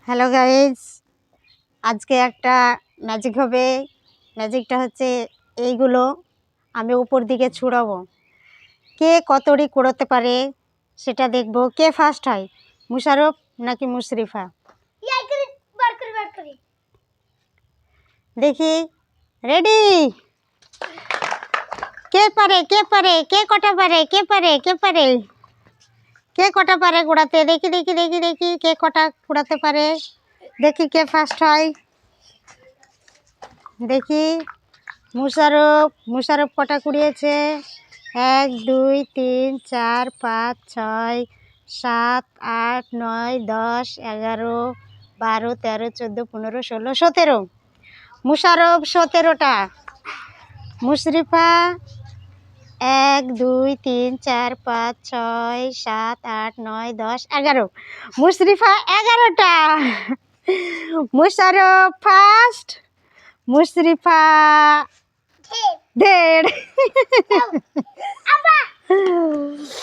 Hello guys, আজকে একটা magic হবে। ম্যাজিকটা হচ্ছে এইগুলো আমি উপর দিকে ছুড়াবো। কে কতটি কুড়োতে পারে সেটা দেখব। কে ফার্স্ট হয়, মুশারফ নাকি মুশরিফা? দেখি, রেডি? কে পারে কে পারে কে কটা পারে কে পারে কে পারে কে কটা পারে কুড়াতে? দেখি দেখি দেখি দেখি কে কটা কুড়াতে পারে। দেখি কে ফার্স্ট হয়। দেখি মুশারফ কটা কুড়িয়েছে? 1 2 3 4 5 6 7 8 9 10 11 12 13 14 15 16 17। মুশারফ 17টা। মুশরিফা 1 2 3 4 5 6 7 8 9 10 11। মুশরিফা 11টা। মুশারফ ফার্স্ট, মুশরিফা 1.5।